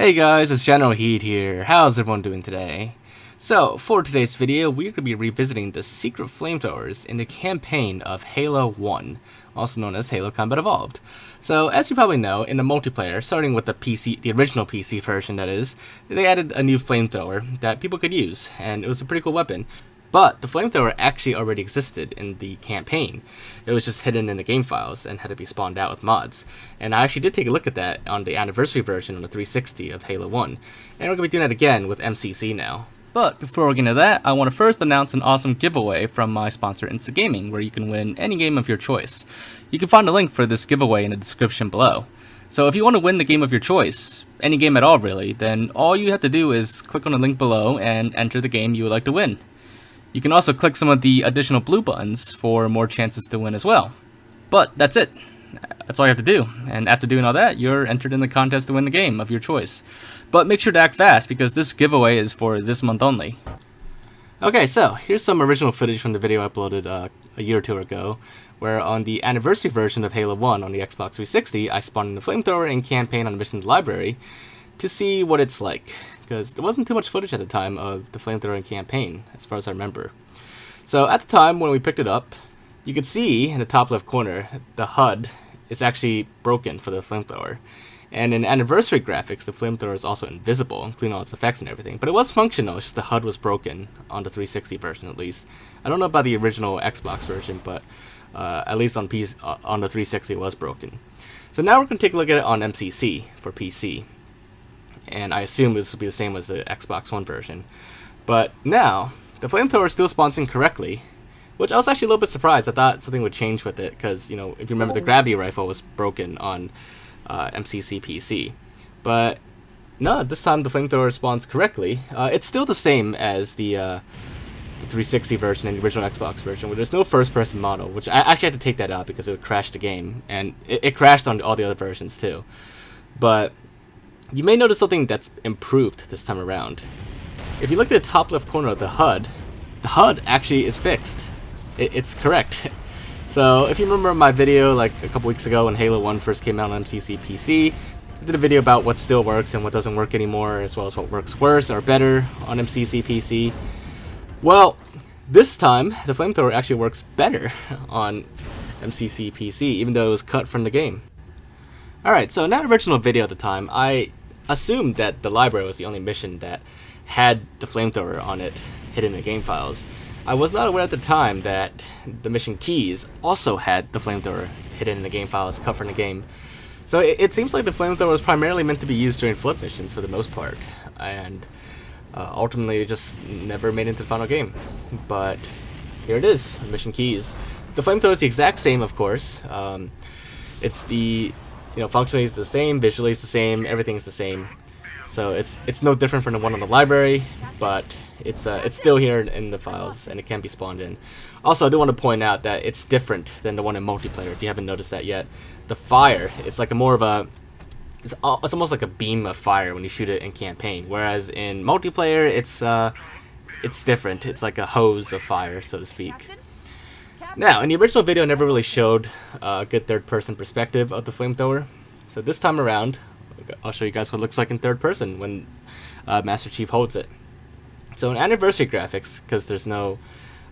Hey guys, it's Generalkidd here. How's everyone doing today? So, for today's video, we're going to be revisiting the secret flamethrowers in the campaign of Halo 1, also known as Halo Combat Evolved. So, as you probably know, in the multiplayer, starting with the original PC version that is, they added a new flamethrower that people could use, and it was a pretty cool weapon. But the flamethrower actually already existed in the campaign. It was just hidden in the game files and had to be spawned out with mods. And I actually did take a look at that on the anniversary version on the 360 of Halo 1. And we're going to be doing that again with MCC now. But before we get into that, I want to first announce an awesome giveaway from my sponsor Instagaming, where you can win any game of your choice. You can find a link for this giveaway in the description below. So if you want to win the game of your choice, any game at all really, then all you have to do is click on the link below and enter the game you would like to win. You can also click some of the additional blue buttons for more chances to win as well. But that's it. That's all you have to do. And after doing all that, you're entered in the contest to win the game of your choice. But make sure to act fast because this giveaway is for this month only. Okay, so here's some original footage from the video I uploaded a year or two ago, where on the anniversary version of Halo 1 on the Xbox 360, I spawned in the flamethrower in campaign on a mission to the library to see what it's like, because there wasn't too much footage at the time of the flamethrower in campaign, as far as I remember. So at the time when we picked it up, you could see in the top left corner, the HUD is actually broken for the flamethrower. And in anniversary graphics, the flamethrower is also invisible, including all its effects and everything. But it was functional, it's just the HUD was broken on the 360 version at least. I don't know about the original Xbox version, but at least on the 360 it was broken. So now we're going to take a look at it on MCC for PC. And I assume this will be the same as the Xbox One version. But now, the flamethrower still spawns in correctly, which I was actually a little bit surprised. I thought something would change with it, because, you know, if you remember, the gravity rifle was broken on MCC PC. But no, this time the flamethrower spawns correctly. It's still the same as the 360 version and the original Xbox version, where there's no first-person model, which I actually had to take that out because it would crash the game, and it crashed on all the other versions too. But you may notice something that's improved this time around. If you look at the top left corner of the HUD actually is fixed. It's correct. So if you remember my video like a couple weeks ago when Halo 1 first came out on MCC PC, I did a video about what still works and what doesn't work anymore, as well as what works worse or better on MCC PC. Well, this time the flamethrower actually works better on MCC PC, even though it was cut from the game. Alright, so in that original video at the time, I assumed that the library was the only mission that had the flamethrower on it hidden in the game files. I was not aware at the time that the mission keys also had the flamethrower hidden in the game files, cut from the game. So it seems like the flamethrower was primarily meant to be used during flood missions for the most part, and ultimately it just never made it into the final game. But here it is, mission keys. The flamethrower is the exact same, of course. It's the functionally it's the same, visually it's the same, everything's the same. So it's no different from the one on the library, but it's still here in the files and it can be spawned in. Also, I do want to point out that it's different than the one in multiplayer. If you haven't noticed that yet, the fire, it's like it's almost like a beam of fire when you shoot it in campaign. Whereas in multiplayer, it's different. It's like a hose of fire, so to speak. Now, in the original video, I never really showed a good third-person perspective of the flamethrower. So this time around, I'll show you guys what it looks like in third person when Master Chief holds it. So in anniversary graphics, because there's no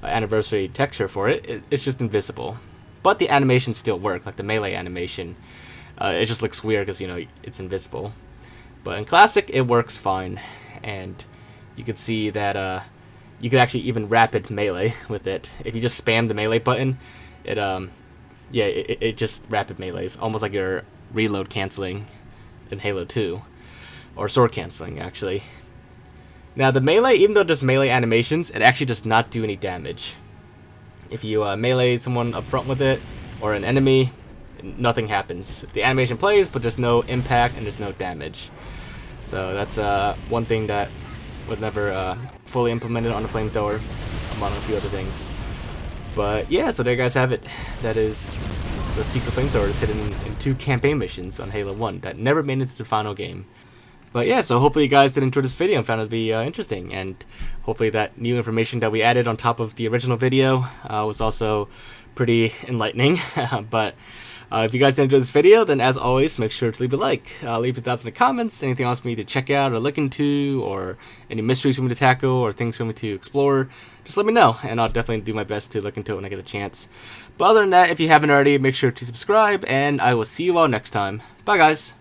anniversary texture for it, it's just invisible. But the animations still work, like the melee animation. It just looks weird because, it's invisible. But in classic, it works fine. And you can see that you can actually even rapid melee with it. If you just spam the melee button, it just rapid melees, almost like you're reload canceling in Halo 2, or sword canceling actually. Now the melee, even though there's melee animations, it actually does not do any damage. If you melee someone up front with it, or an enemy, nothing happens. The animation plays, but there's no impact and there's no damage. So that's one thing that was never fully implemented on the flamethrower, among a few other things. But yeah, so there you guys have it. That is the secret flamethrower is hidden in 2 campaign missions on Halo 1 that never made it into the final game. But yeah, so hopefully you guys did enjoy this video and found it to be interesting, and hopefully that new information that we added on top of the original video was also pretty enlightening. But If you guys did enjoy this video, then as always, make sure to leave a like. Leave your thoughts in the comments, anything else for me to check out or look into, or any mysteries for me to tackle, or things for me to explore. Just let me know, and I'll definitely do my best to look into it when I get a chance. But other than that, if you haven't already, make sure to subscribe, and I will see you all next time. Bye, guys.